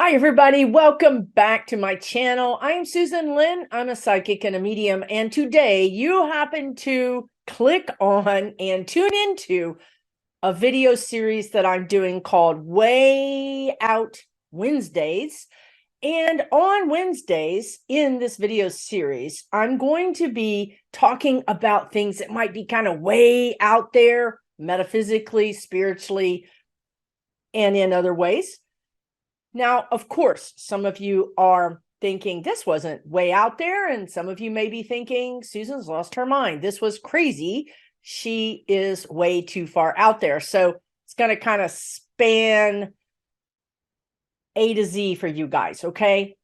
Hi, everybody. Welcome back to my channel. I am Susan Lynn. I'm a psychic and a medium. And today you happen to click on and tune into a video series that I'm doing called WAAAY OUT Wednesdays. And on Wednesdays in this video series, I'm going to be talking about things that might be kind of way out there, metaphysically, spiritually, and in other ways. Now, of course, some of you are thinking this wasn't way out there, and some of you may be thinking Susan's lost her mind. This was crazy. She is way too far out there. So it's going to kind of span A to Z for you guys, okay?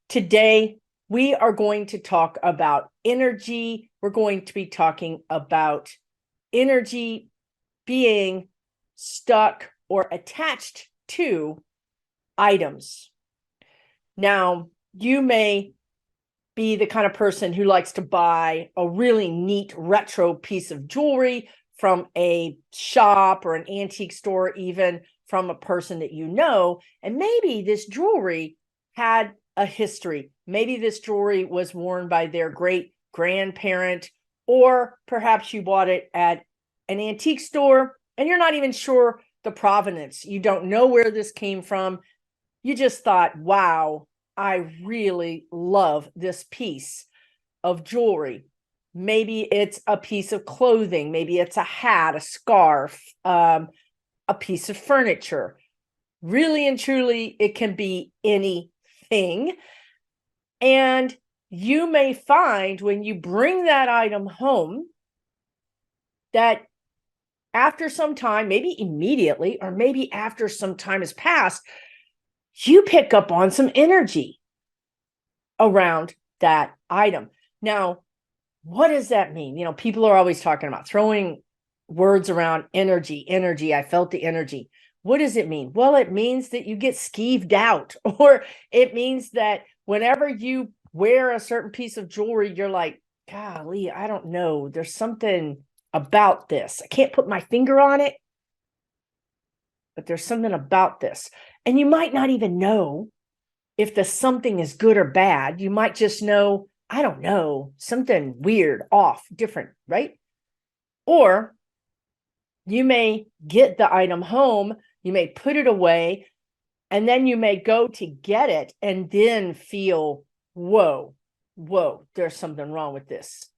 Today, we are going to talk about energy. We're going to be talking about energy being stuck or attached to items. Now, you may be the kind of person who likes to buy a really neat retro piece of jewelry from a shop or an antique store, even from a person that you know, and maybe this jewelry had a history. Maybe this jewelry was worn by their great grandparent, or perhaps you bought it at an antique store and you're not even sure the provenance. You don't know where this came from. You just thought, wow, I really love this piece of jewelry. Maybe it's a piece of clothing. Maybe it's a hat, a scarf, a piece of furniture. Really and truly, it can be anything. And you may find when you bring that item home that after some time, maybe immediately, or maybe after some time has passed, you pick up on some energy around that item. Now, what does that mean? You know, people are always talking about throwing words around energy. I felt the energy. What does it mean? Well, it means that you get skeeved out, or it means that whenever you wear a certain piece of jewelry, you're like, golly, I don't know. There's something about this. I can't put my finger on it, but there's something about this. And you might not even know if the something is good or bad. You might just know, I don't know, something weird, off, different, right? Or you may get the item home, you may put it away, and then you may go to get it and then feel, whoa, there's something wrong with this.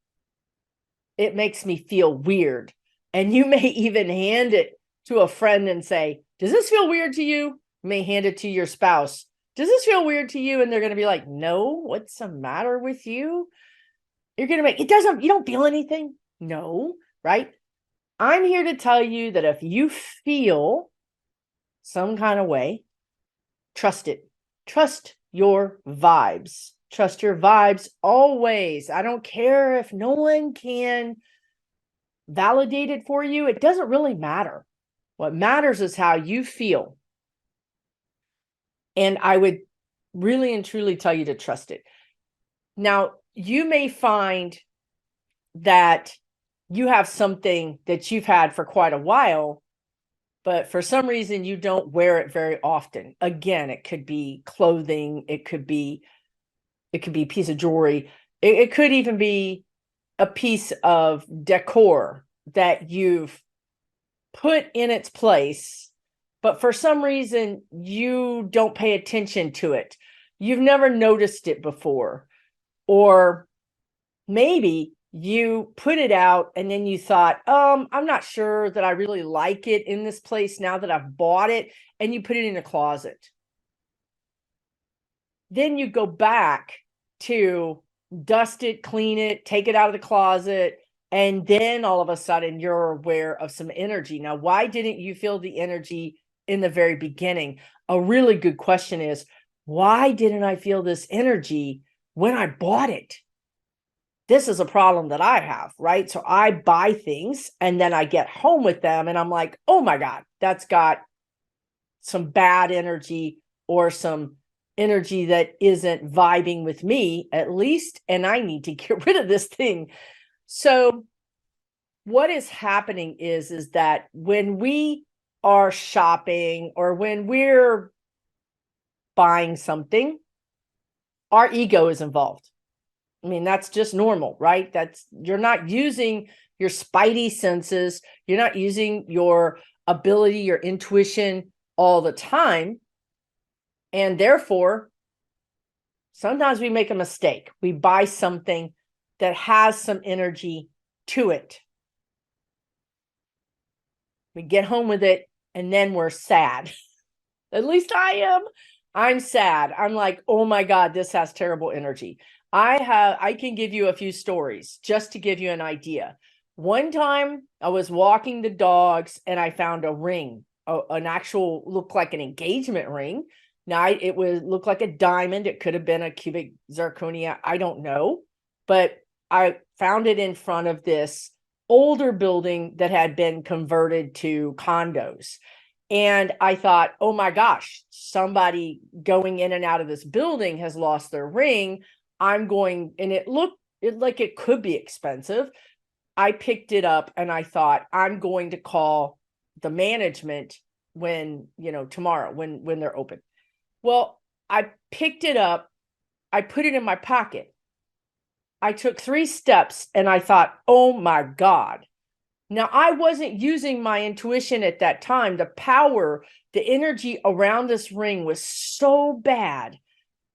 It makes me feel weird. And you may even hand it to a friend and say, does this feel weird to you? You may hand it to your spouse. Does this feel weird to you? And they're going to be like, no, what's the matter with you? You're going to make, you don't feel anything. No, right? I'm here to tell you that if you feel some kind of way, trust it. Trust your vibes. Trust your vibes always. I don't care if no one can validate it for you. It doesn't really matter. What matters is how you feel. And I would really and truly tell you to trust it. Now, you may find that you have something that you've had for quite a while, but for some reason you don't wear it very often. Again, it could be clothing, it could be a piece of jewelry, it could even be a piece of decor that you've put in its place, but for some reason you don't pay attention to it. You've never noticed it before. Or maybe you put it out and then you thought, I'm not sure that I really like it in this place now that I've bought it, and you put it in a closet. Then you go back to dust it, clean it, take it out of the closet, and then all of a sudden you're aware of some energy. Now, why didn't you feel the energy in the very beginning? A really good question is, why didn't I feel this energy when I bought it? This is a problem that I have, right? So I buy things and then I get home with them and I'm like, oh my God, that's got some bad energy or some energy that isn't vibing with me, at least, and I need to get rid of this thing. So what is happening is that when we are shopping or when we're buying something, our ego is involved. I mean, that's just normal, right? You're not using your spidey senses. You're not using your ability, your intuition all the time. And therefore, sometimes we make a mistake. We buy something that has some energy to it. We get home with it, and then we're sad. At least I am. I'm sad. I'm like, oh my God, this has terrible energy. I can give you a few stories just to give you an idea. One time I was walking the dogs and I found a ring, an actual, looked like an engagement ring. Now it would look like a diamond. It could have been a cubic zirconia. I don't know, but I found it in front of this older building that had been converted to condos. And I thought, oh my gosh, somebody going in and out of this building has lost their ring. And it looked like it could be expensive. I picked it up and I thought, I'm going to call the management when, tomorrow, when they're open. Well, I picked it up. I put it in my pocket. I took 3 steps and I thought, oh my God. Now, I wasn't using my intuition at that time. The power, the energy around this ring was so bad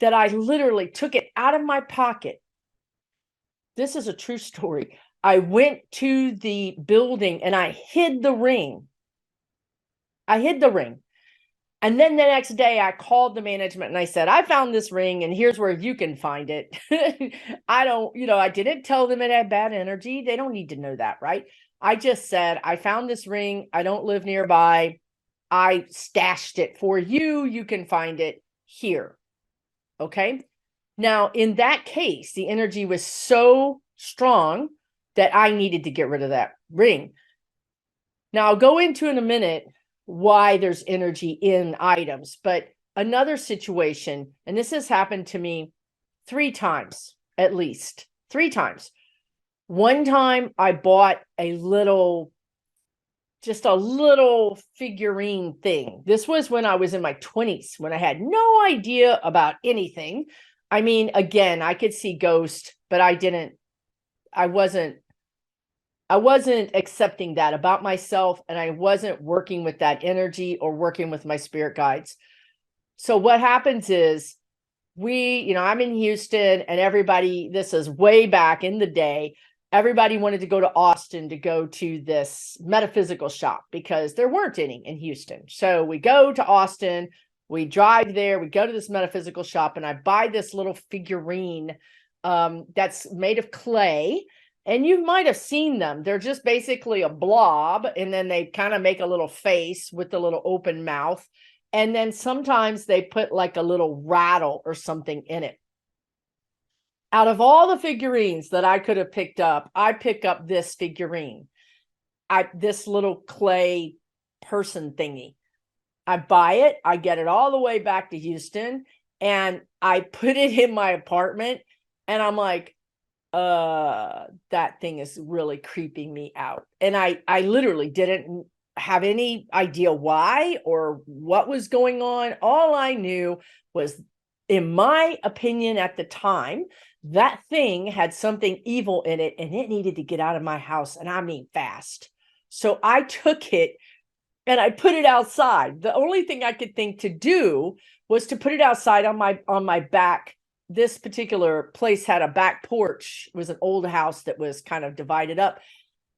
that I literally took it out of my pocket. This is a true story. I went to the building and I hid the ring. And then the next day I called the management and I said, I found this ring and here's where you can find it. I didn't tell them it had bad energy. They don't need to know that, right? I just said, I found this ring. I don't live nearby. I stashed it for you. You can find it here. Okay. Now, in that case, the energy was so strong that I needed to get rid of that ring. Now, I'll go into in a minute why there's energy in items, but another situation, and this has happened to me 3 times, at least 3 times. One time I bought just a little figurine thing. This was when I was in my 20s, when I had no idea about anything. I mean, again, I could see ghosts, but I wasn't accepting that about myself, and I wasn't working with that energy or working with my spirit guides. So what happens is I'm in Houston, and everybody, this is way back in the day, everybody wanted to go to Austin to go to this metaphysical shop because there weren't any in Houston. So we go to Austin, we drive there, we go to this metaphysical shop, and I buy this little figurine that's made of clay. And you might have seen them. They're just basically a blob, and then they kind of make a little face with the little open mouth. And then sometimes they put like a little rattle or something in it. Out of all the figurines that I could have picked up, I pick up this figurine. This little clay person thingy. I buy it. I get it all the way back to Houston, and I put it in my apartment, and I'm like, that thing is really creeping me out. And I literally didn't have any idea why or what was going on. All I knew was, in my opinion at the time, that thing had something evil in it and it needed to get out of my house. And I mean, fast. So I took it and I put it outside. The only thing I could think to do was to put it outside on my back. This particular place had a back porch. It was an old house that was kind of divided up.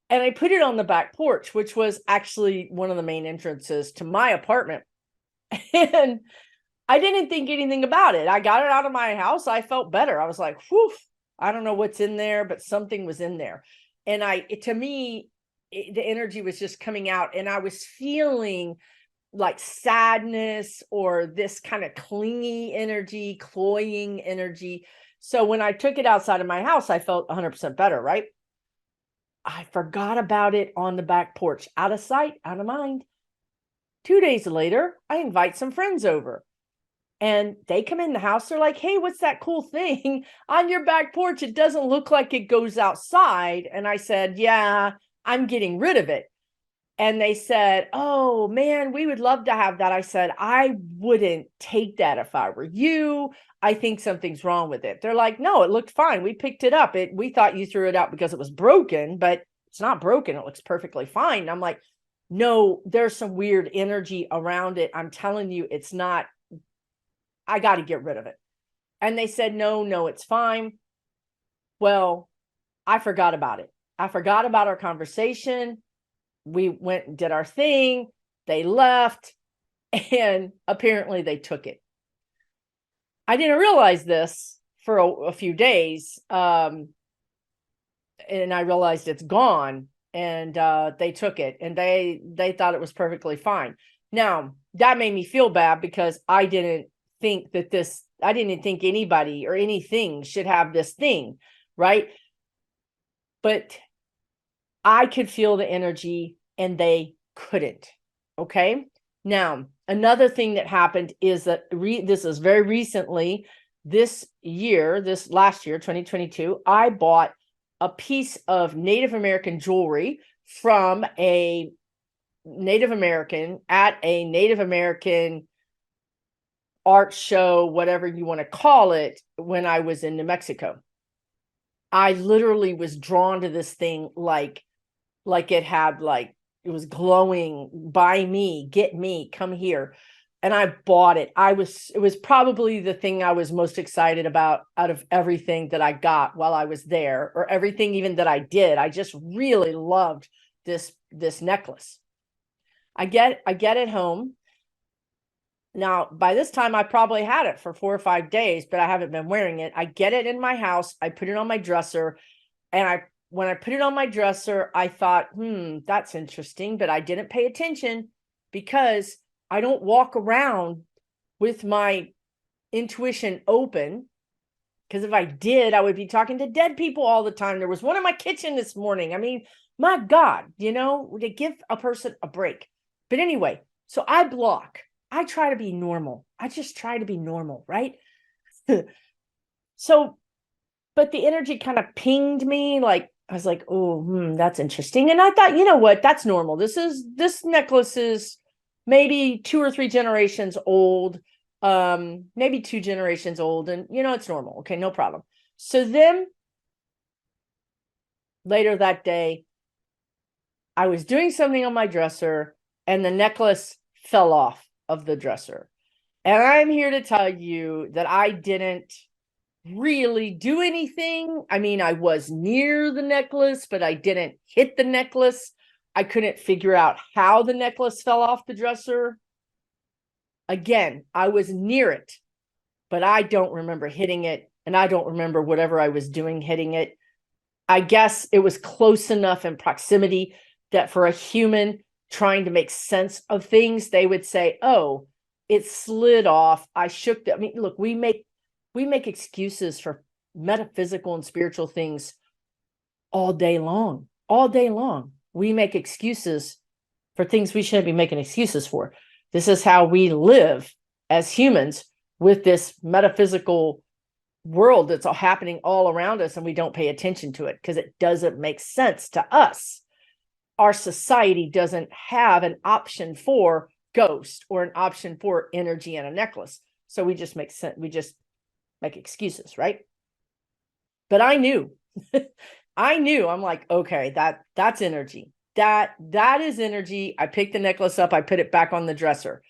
And I put it on the back porch, which was actually one of the main entrances to my apartment. And I didn't think anything about it. I got it out of my house. I felt better. I was like, whew, I don't know what's in there, but something was in there. And to me, the energy was just coming out, and I was feeling like sadness or this kind of clingy energy, cloying energy. So when I took it outside of my house, I felt 100% better, right? I forgot about it on the back porch. Out of sight, out of mind. 2 days later, I invite some friends over. And they come in the house. They're like, hey, what's that cool thing on your back porch? It doesn't look like it goes outside. And I said, yeah, I'm getting rid of it. And they said, oh man, we would love to have that. I said, I wouldn't take that if I were you. I think something's wrong with it. They're like, no, it looked fine. We picked it up. We thought you threw it out because it was broken, but it's not broken. It looks perfectly fine. And I'm like, no, there's some weird energy around it. I'm telling you, it's not, I got to get rid of it. And they said, no, it's fine. Well, I forgot about it. I forgot about our conversation. We went and did our thing. They left, and apparently they took it. I didn't realize this for a few days. And I realized it's gone, and they took it, and they thought it was perfectly fine. Now, that made me feel bad because I didn't think anybody or anything should have this thing, right? But I could feel the energy and they couldn't. Okay. Now, another thing that happened is that this is very recently, this last year, 2022, I bought a piece of Native American jewelry from a Native American at a Native American art show, whatever you want to call it, when I was in New Mexico. I literally was drawn to this thing like it had, like, it was glowing, buy me, get me, come here. And I bought it. It was probably the thing I was most excited about out of everything that I got while I was there, or everything even that I did. I just really loved this necklace. I get it home. Now, by this time, I probably had it for 4 or 5 days, but I haven't been wearing it. I get it in my house. I put it on my dresser, and when I put it on my dresser, I thought, that's interesting, but I didn't pay attention because I don't walk around with my intuition open. Because if I did, I would be talking to dead people all the time. There was one in my kitchen this morning. I mean, my God, to give a person a break. But anyway, so I block. I try to be normal. I just try to be normal, right? So, but the energy kind of pinged me. Like, I was like, oh, that's interesting. And I thought, you know what? That's normal. This necklace is maybe 2 or 3 generations old, maybe 2 generations old. And, it's normal. Okay, no problem. So then later that day, I was doing something on my dresser and the necklace fell off of the dresser. And I'm here to tell you that I didn't really do anything. I mean, I was near the necklace, but I didn't hit the necklace. I couldn't figure out how the necklace fell off the dresser. Again, I was near it, but I don't remember hitting it, and I don't remember whatever I was doing hitting it. I guess it was close enough in proximity that for a human trying to make sense of things, they would say, oh, it slid off. I shook that. I mean, look, we make excuses for metaphysical and spiritual things all day long. All day long. We make excuses for things we shouldn't be making excuses for. This is how we live as humans, with this metaphysical world that's all happening all around us, and we don't pay attention to it because it doesn't make sense to us. Our society doesn't have an option for ghost or an option for energy and a necklace. So we just make excuses, right? But I knew, I'm like, okay, that's energy. That is energy. I picked the necklace up. I put it back on the dresser.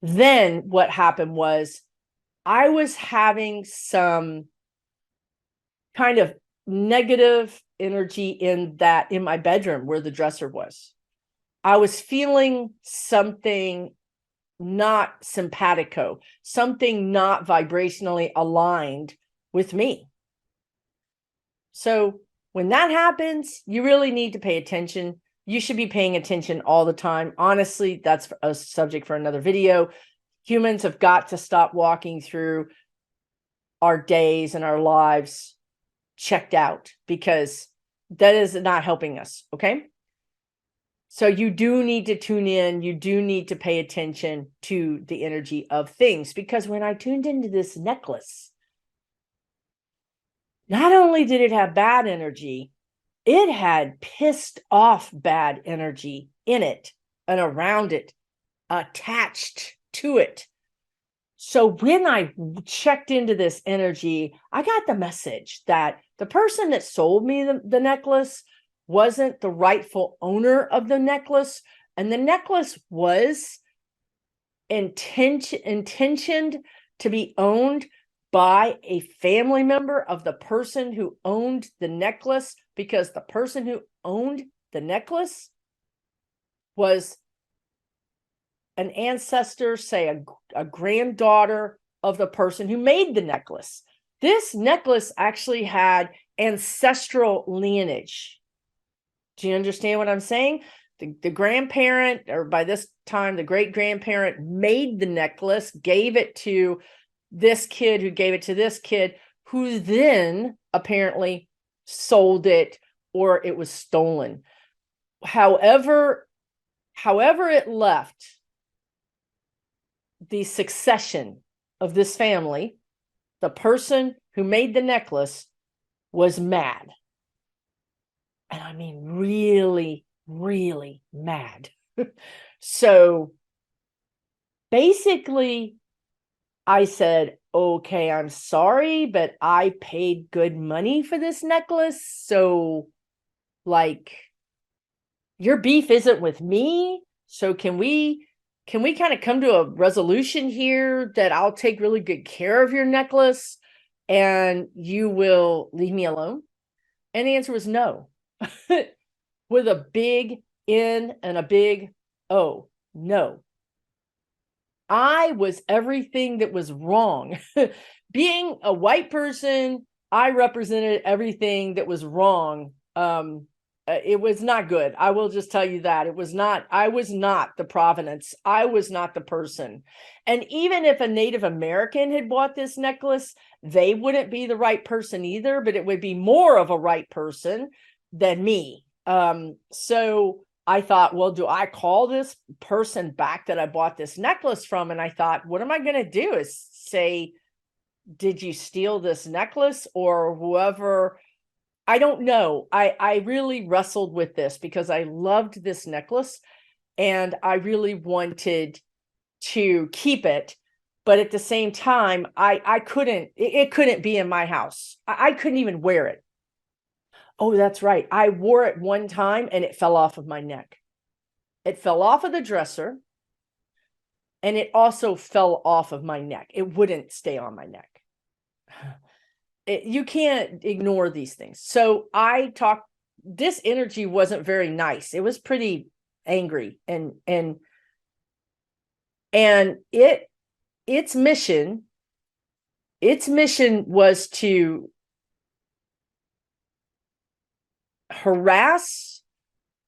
Then what happened was I was having some kind of negative energy in my bedroom where the dresser was. I was feeling something not simpatico, something not vibrationally aligned with me. So when that happens, you really need to pay attention. You should be paying attention all the time. Honestly, that's a subject for another video. Humans have got to stop walking through our days and our lives checked out, because that is not helping us. Okay. So you do need to tune in. You do need to pay attention to the energy of things, because when I tuned into this necklace, not only did it have bad energy, it had pissed off bad energy in it and around it, attached to it. So when I checked into this energy, I got the message that the person that sold me the necklace wasn't the rightful owner of the necklace. And the necklace was intentioned to be owned by a family member of the person who owned the necklace, because the person who owned the necklace was an ancestor, say a granddaughter of the person who made the necklace. This necklace actually had ancestral lineage. Do you understand what I'm saying? The grandparent, or by this time, the great-grandparent made the necklace, gave it to this kid, who gave it to this kid, who then apparently sold it, or it was stolen. However it left, the succession of this family, the person who made the necklace was mad. And I mean, really, really mad. So basically, I said, okay, I'm sorry, but I paid good money for this necklace. So, like, your beef isn't with me. So can we kind of come to a resolution here that I'll take really good care of your necklace and you will leave me alone? And the answer was no. With a big N and a big O. No. I was everything that was wrong. Being a white person, I represented everything that was wrong. It was not good. I will just tell you that. I was not the provenance. I was not the person. And even if a Native American had bought this necklace, they wouldn't be the right person either, but it would be more of a right person than me. So I thought, well, do I call this person back that I bought this necklace from? And I thought, what am I going to do? Is say, did you steal this necklace? Or whoever, I don't know. I really wrestled with this because I loved this necklace and I really wanted to keep it. But at the same time, it couldn't be in my house. I couldn't even wear it. Oh, that's right. I wore it one time and it fell off of my neck. It fell off of the dresser and it also fell off of my neck. It wouldn't stay on my neck. You can't ignore these things. So this energy wasn't very nice. It was pretty angry and its mission was to harass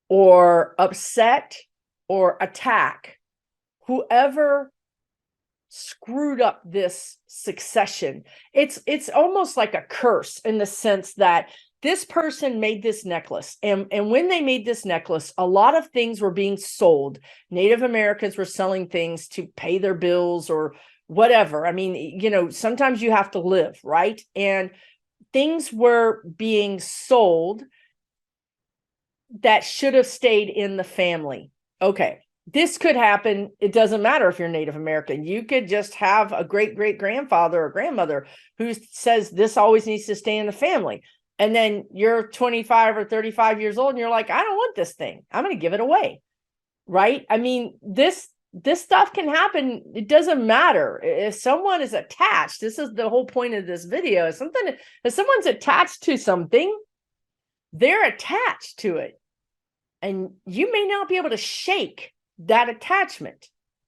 or upset or attack whoever screwed up this succession. It's almost like a curse in the sense that this person made this necklace, and when they made this necklace, a lot of things were being sold. Native Americans were selling things to pay their bills or whatever. I mean, sometimes you have to live, right? And things were being sold that should have stayed in the family. Okay, this could happen. It doesn't matter if you're Native American. You could just have a great-great-grandfather or grandmother who says this always needs to stay in the family. And then you're 25 or 35 years old and you're like, I don't want this thing. I'm going to give it away. Right? I mean, this stuff can happen. It doesn't matter. If someone is attached, this is the whole point of this video. If someone's attached to something, they're attached to it. And you may not be able to shake that attachment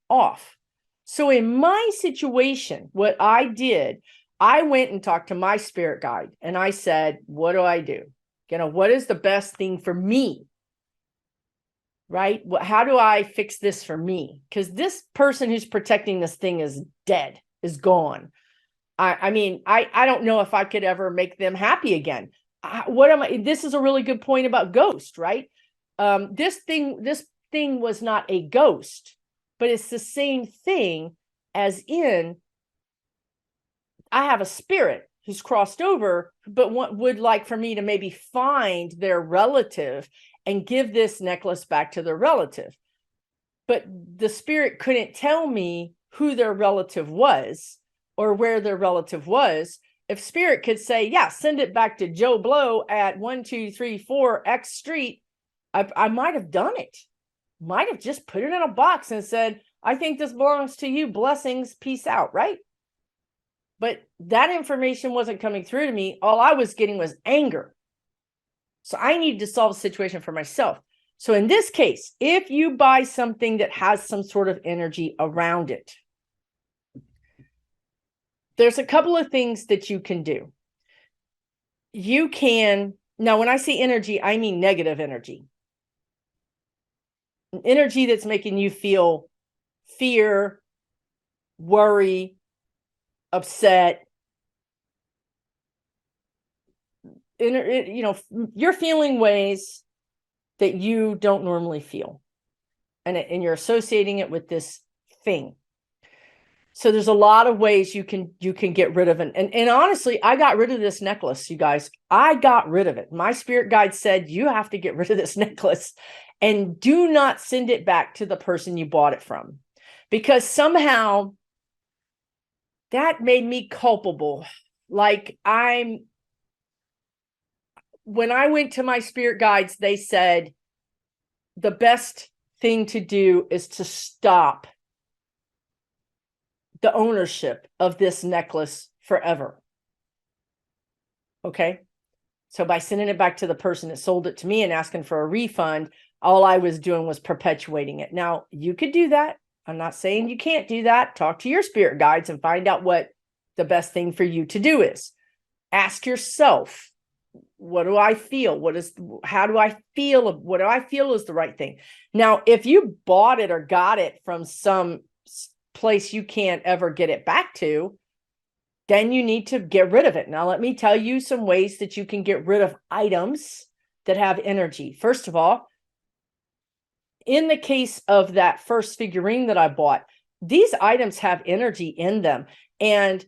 off. So in my situation, what I did, I went and talked to my spirit guide and I said, what do I do? What is the best thing for me? Right? How do I fix this for me? Because this person who's protecting this thing is dead, is gone. I mean, I don't know if I could ever make them happy again. This is a really good point about ghost, right? This thing was not a ghost, but it's the same thing, as in I have a spirit who's crossed over, but would like for me to maybe find their relative and give this necklace back to their relative. But the spirit couldn't tell me who their relative was or where their relative was. If spirit could say, yeah, send it back to Joe Blow at 1234 X Street, I might have done it. Might have just put it in a box and said, I think this belongs to you. Blessings, peace out, right? But that information wasn't coming through to me. All I was getting was anger. So I needed to solve the situation for myself. So in this case, if you buy something that has some sort of energy around it, there's a couple of things that you can do. You can, now when I say energy, I mean negative energy. Energy that's making you feel fear, worry, upset. You're feeling ways that you don't normally feel. And you're associating it with this thing. So there's a lot of ways you can get rid of it. And honestly, I got rid of this necklace, you guys. I got rid of it. My spirit guide said, you have to get rid of this necklace and do not send it back to the person you bought it from. Because somehow that made me culpable. Like when I went to my spirit guides, they said, the best thing to do is to stop the ownership of this necklace forever. Okay. So by sending it back to the person that sold it to me and asking for a refund, all I was doing was perpetuating it. Now you could do that. I'm not saying you can't do that. Talk to your spirit guides and find out what the best thing for you to do is. Ask yourself, what do I feel? How do I feel? What do I feel is the right thing? Now, if you bought it or got it from some place you can't ever get it back to, then you need to get rid of it. Now, let me tell you some ways that you can get rid of items that have energy. First of all, in the case of that first figurine that I bought, these items have energy in them. And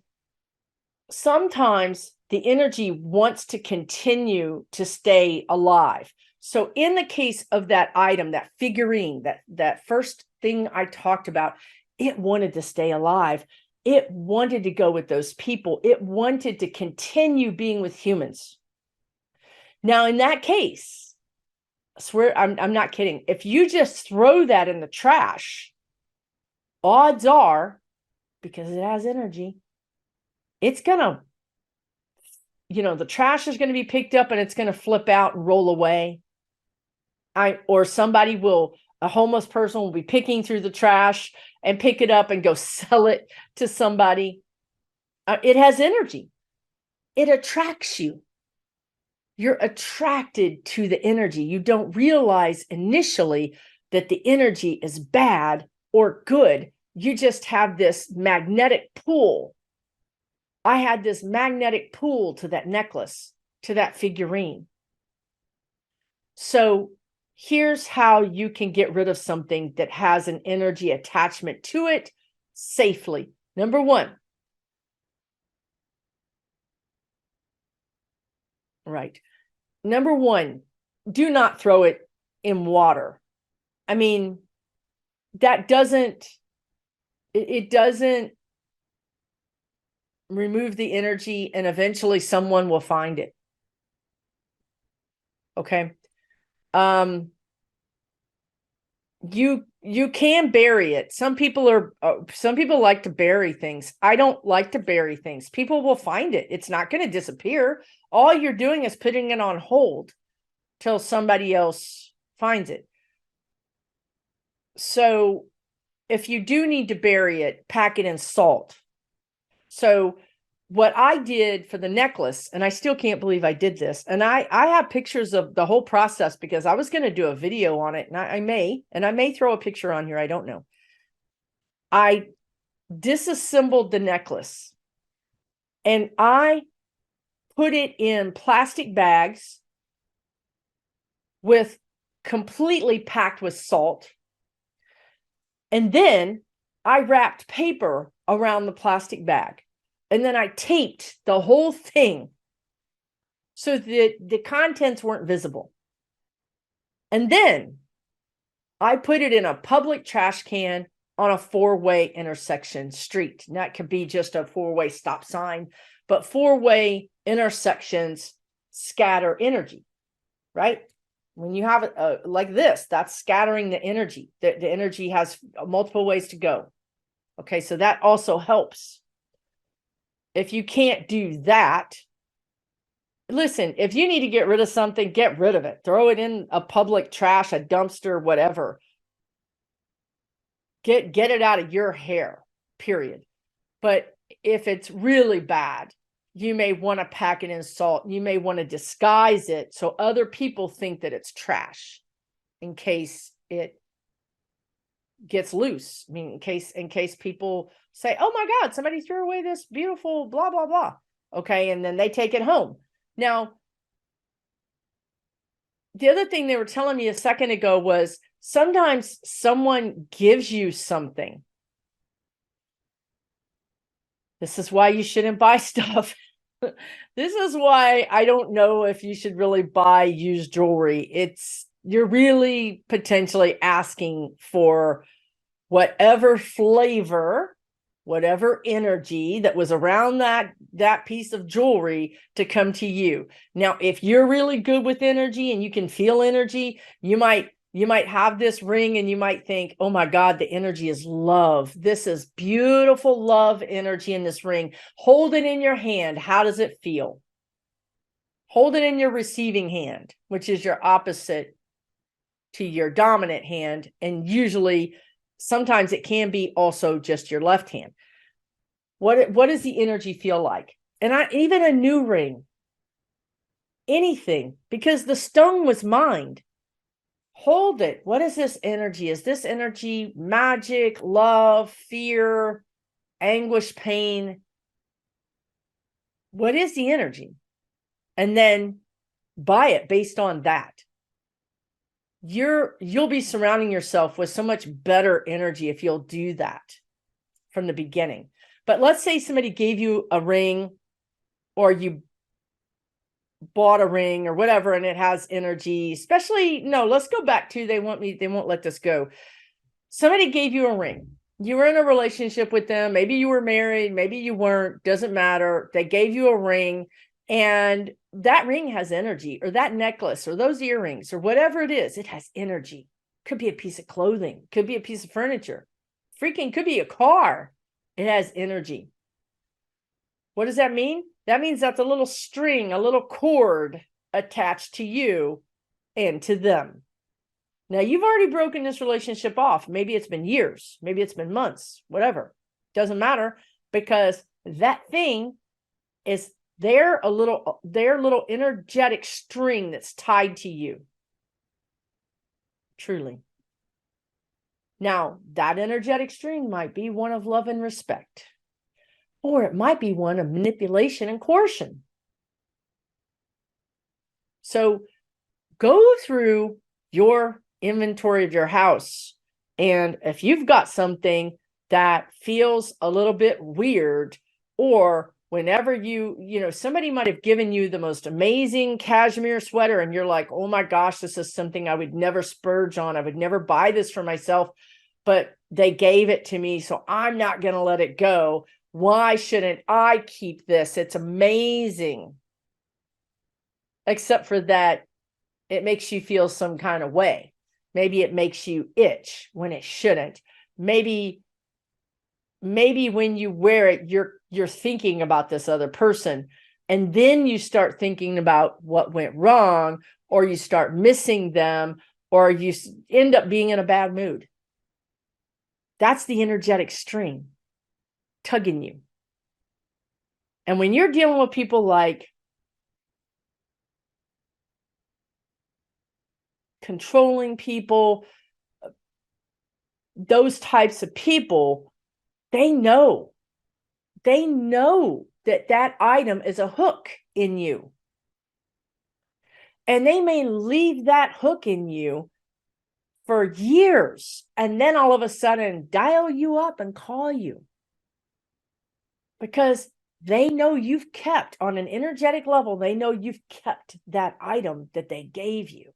sometimes the energy wants to continue to stay alive. So in the case of that item, that figurine, that first thing I talked about, it wanted to stay alive. It wanted to go with those people. It wanted to continue being with humans. Now, in that case, I swear, I'm not kidding. If you just throw that in the trash, odds are, because it has energy, it's going to, the trash is going to be picked up and it's going to flip out and roll away. Or a homeless person will be picking through the trash and pick it up and go sell it to somebody. It has energy. It attracts you. You're attracted to the energy. You don't realize initially that the energy is bad or good. You just have this magnetic pull. I had this magnetic pull to that necklace, to that figurine. So here's how you can get rid of something that has an energy attachment to it safely. Number one. Right. Number one, do not throw it in water. I mean, that doesn't remove the energy, and eventually someone will find it. Okay. You can bury it. Some people like to bury things. I don't like to bury things. People will find it. It's not going to disappear. All you're doing is putting it on hold till somebody else finds it. So if you do need to bury it, pack it in salt. So what I did for the necklace, and I still can't believe I did this, and I have pictures of the whole process because I was going to do a video on it, and I may throw a picture on here. I don't know. I disassembled the necklace and I put it in plastic bags with completely packed with salt. And then I wrapped paper around the plastic bag. And then I taped the whole thing so that the contents weren't visible. And then I put it in a public trash can on a four-way intersection street. And that could be just a four-way stop sign, but four-way intersections scatter energy, right? When you have it like this, that's scattering the energy. The energy has multiple ways to go. Okay, so that also helps. If you can't do that, listen, if you need to get rid of something, get rid of it. Throw it in a public trash, a dumpster, whatever. Get it out of your hair, period. But if it's really bad, you may want to pack it in salt. You may want to disguise it so other people think that it's trash in case it gets loose. I mean, in case people say, oh my God, somebody threw away this beautiful blah, blah, blah. Okay. And then they take it home. Now, the other thing they were telling me a second ago was sometimes someone gives you something. This is why you shouldn't buy stuff. This is why I don't know if you should really buy used jewelry. You're really potentially asking for whatever flavor, whatever energy that was around that piece of jewelry to come to you. Now, if you're really good with energy and you can feel energy, you might have this ring and you might think, oh my God, the energy is love. This is beautiful love energy in this ring. Hold it in your hand. How does it feel? Hold it in your receiving hand, which is your opposite to your dominant hand. And usually, sometimes it can be also just your left hand. What does the energy feel like? And even a new ring, anything, because the stone was mined. Hold it. What is this energy? Is this energy magic, love, fear, anguish, pain? What is the energy? And then buy it based on that. You'll be surrounding yourself with so much better energy if you'll do that from the beginning. But let's say somebody gave you a ring, or you bought a ring or whatever, and it has energy, especially, no, let's go back to, they won't let this go. Somebody gave you a ring. You were in a relationship with them. Maybe you were married, maybe you weren't, doesn't matter. They gave you a ring, and that ring has energy, or that necklace, or those earrings, or whatever it is, it has energy. Could be a piece of clothing, could be a piece of furniture, freaking could be a car. It has energy. What does that mean? That means that's a little string, a little cord attached to you and to them. Now, you've already broken this relationship off. Maybe it's been years, maybe it's been months, whatever. Doesn't matter, because that thing is their little energetic string that's tied to you. Truly. Now, that energetic string might be one of love and respect, or it might be one of manipulation and coercion. So go through your inventory of your house, and if you've got something that feels a little bit weird, or whenever somebody might have given you the most amazing cashmere sweater and you're like, oh my gosh, this is something I would never splurge on. I would never buy this for myself, but they gave it to me, so I'm not going to let it go. Why shouldn't I keep this? It's amazing. Except for that, it makes you feel some kind of way. Maybe it makes you itch when it shouldn't. Maybe when you wear it, you're thinking about this other person, and then you start thinking about what went wrong, or you start missing them, or you end up being in a bad mood. That's the energetic string tugging you. And when you're dealing with people like controlling people, those types of people, they know that item is a hook in you. And they may leave that hook in you for years, and then all of a sudden dial you up and call you. Because they know you've kept on an energetic level, they know you've kept that item that they gave you.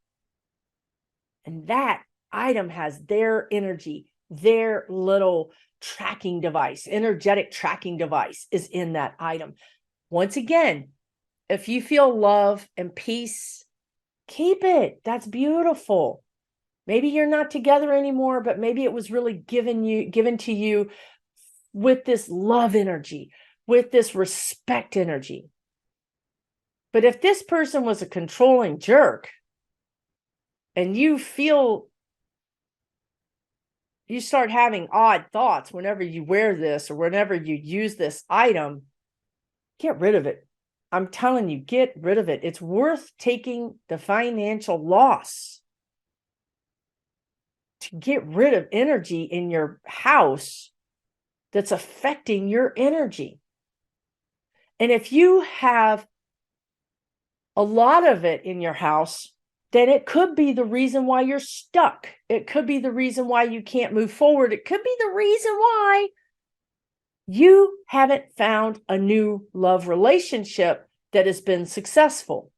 And that item has their energy, their little tracking device, energetic tracking device is in that item. Once again, if you feel love and peace, keep it. That's beautiful. Maybe you're not together anymore, but maybe it was really given to you with this love energy, with this respect energy. But if this person was a controlling jerk and you start having odd thoughts whenever you wear this or whenever you use this item, get rid of it. I'm telling you, get rid of it. It's worth taking the financial loss to get rid of energy in your house that's affecting your energy. And if you have a lot of it in your house, then it could be the reason why you're stuck. It could be the reason why you can't move forward. It could be the reason why you haven't found a new love relationship that has been successful,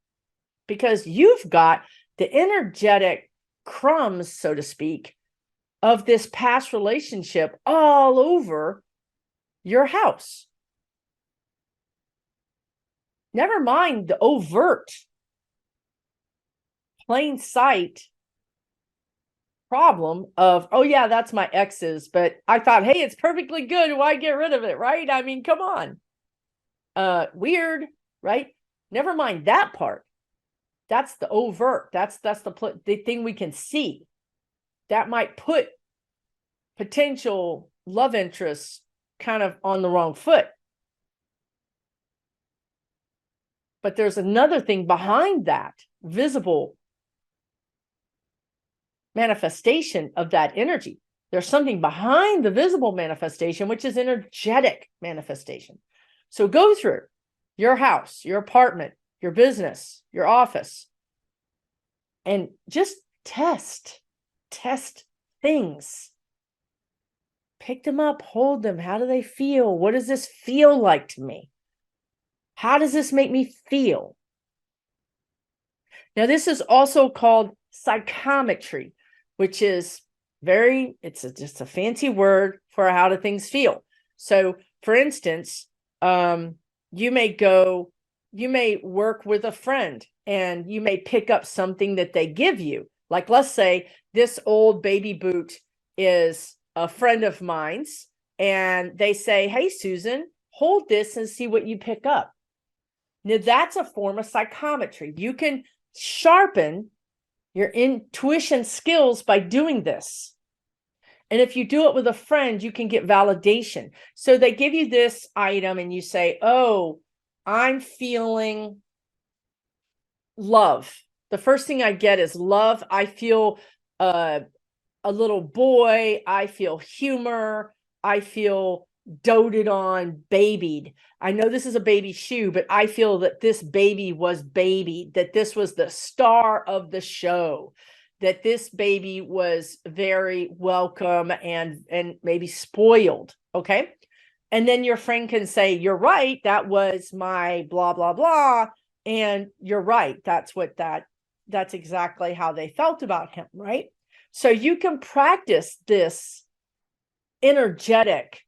because you've got the energetic crumbs, so to speak, of this past relationship all over your house. Never mind the overt, plain sight problem of, oh yeah, that's my ex's, but I thought, hey, it's perfectly good. Why get rid of it, right? I mean, come on. Weird, right? Never mind that part. That's the overt. That's the thing we can see. That might put potential love interests kind of on the wrong foot. But there's another thing behind that visible manifestation of that energy. There's something behind the visible manifestation, which is energetic manifestation. So go through your house, your apartment, your business, your office, and just test things. Pick them up, hold them. How do they feel? What does this feel like to me? How does this make me feel? Now, this is also called psychometry, which is just a fancy word for how do things feel. So, for instance, you may work with a friend and you may pick up something that they give you. Like, let's say this old baby boot is a friend of mine's and they say, hey, Susan, hold this and see what you pick up. Now, that's a form of psychometry. You can sharpen your intuition skills by doing this. And if you do it with a friend, you can get validation. So they give you this item and you say, oh, I'm feeling love. The first thing I get is love. I feel a little boy. I feel humor. I feel doted on, babied. I know this is a baby shoe, but I feel that this baby was babied, that this was the star of the show, that this baby was very welcome and maybe spoiled. Okay. And then your friend can say, you're right. That was my blah, blah, blah. And you're right. That's exactly how they felt about him. Right. So you can practice this energetic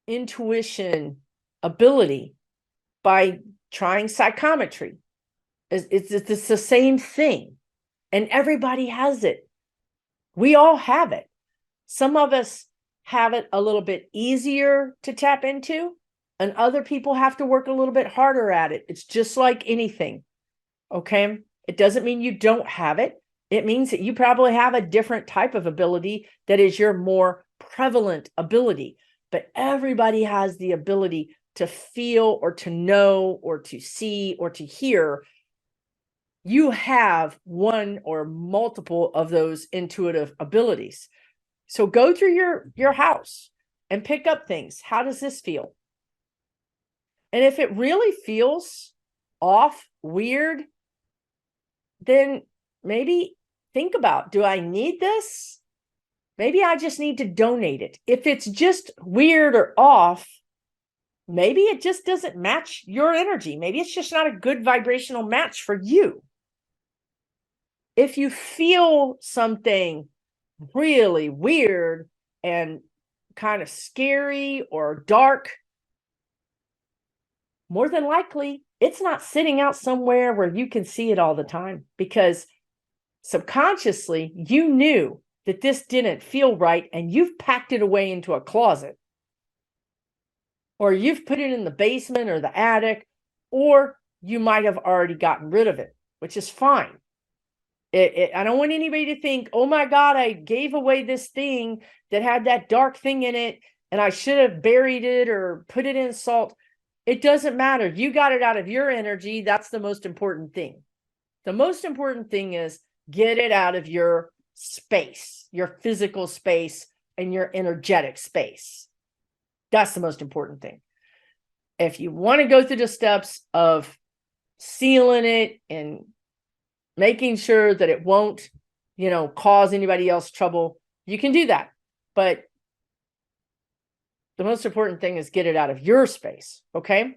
intuition ability by trying psychometry. It's the same thing, and everybody has it. We all have it. Some of us have it a little bit easier to tap into, and other people have to work a little bit harder at it. It's just like anything. Okay. It doesn't mean you don't have it. It means that you probably have a different type of ability that is your more prevalent ability. But everybody has the ability to feel or to know or to see or to hear. You have one or multiple of those intuitive abilities. So go through your house and pick up things. How does this feel? And if it really feels off, weird, then maybe think about, do I need this? Maybe I just need to donate it. If it's just weird or off, Maybe it just doesn't match your energy. Maybe it's just not a good vibrational match for you. If you feel something really weird and kind of scary or dark, more than likely, it's not sitting out somewhere where you can see it all the time, because subconsciously you knew that this didn't feel right and you've packed it away into a closet, or you've put it in the basement or the attic, or you might have already gotten rid of it, which is fine. I don't want anybody to think, oh my God, I gave away this thing that had that dark thing in it and I should have buried it or put it in salt. It doesn't matter. You got it out of your energy. That's the most important thing. The most important thing is get it out of your space, your physical space and your energetic space. That's the most important thing. If you want to go through the steps of sealing it and making sure that it won't, cause anybody else trouble, you can do that. But the most important thing is get it out of your space. Okay.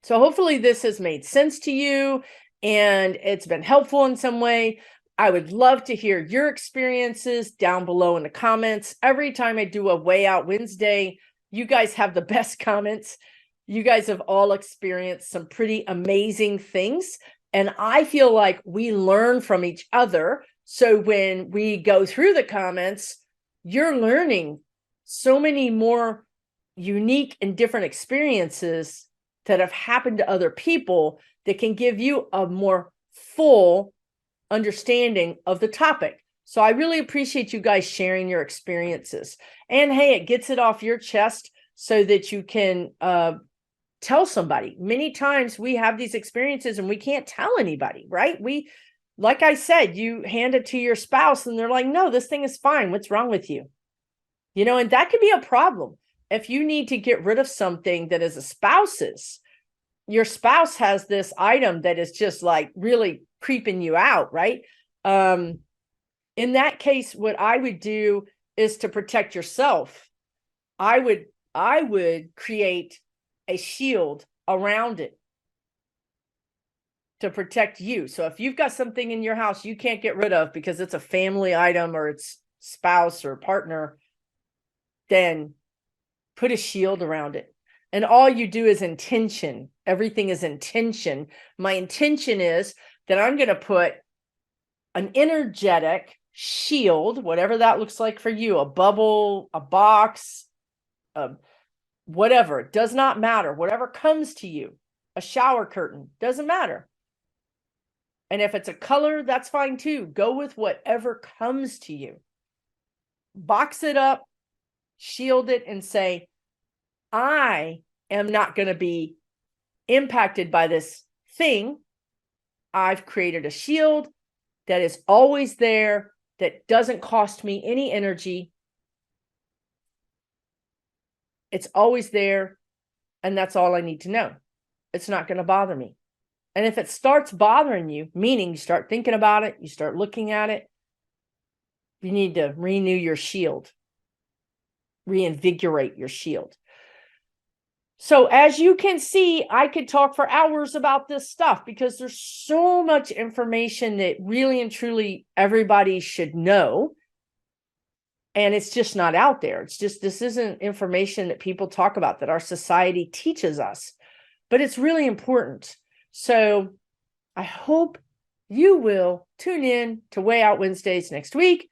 So hopefully this has made sense to you and it's been helpful in some way. I would love to hear your experiences down below in the comments. Every time I do a Way Out Wednesday, you guys have the best comments. You guys have all experienced some pretty amazing things. And I feel like we learn from each other. So when we go through the comments, you're learning so many more unique and different experiences that have happened to other people that can give you a more full understanding of the topic. So I really appreciate you guys sharing your experiences. And hey, it gets it off your chest so that you can tell somebody. Many times we have these experiences and we can't tell anybody, right? Like I said, you hand it to your spouse and they're like, no, this thing is fine. What's wrong with you? And that could be a problem. If you need to get rid of something that is a spouse's, your spouse has this item that is just like really creeping you out, right? In that case, what I would do is to protect yourself. I would create a shield around it to protect you. So if you've got something in your house you can't get rid of because it's a family item or it's spouse or partner, then put a shield around it. And all you do is intention. Everything is intention. My intention is that I'm going to put an energetic shield, whatever that looks like for you, a bubble, a box, whatever, it does not matter. Whatever comes to you, a shower curtain, doesn't matter. And if it's a color, that's fine too. Go with whatever comes to you. Box it up, shield it, and say, I am not going to be impacted by this thing. I've created a shield that is always there, that doesn't cost me any energy. It's always there, and that's all I need to know. It's not going to bother me. And if it starts bothering you, meaning you start thinking about it, you start looking at it, you need to renew your shield, reinvigorate your shield. So as you can see, I could talk for hours about this stuff because there's so much information that really and truly everybody should know. And it's just not out there. It's just, this isn't information that people talk about, that our society teaches us, but it's really important. So I hope you will tune in to Way Out Wednesdays next week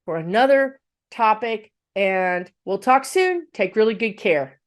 for another topic, and we'll talk soon. Take really good care.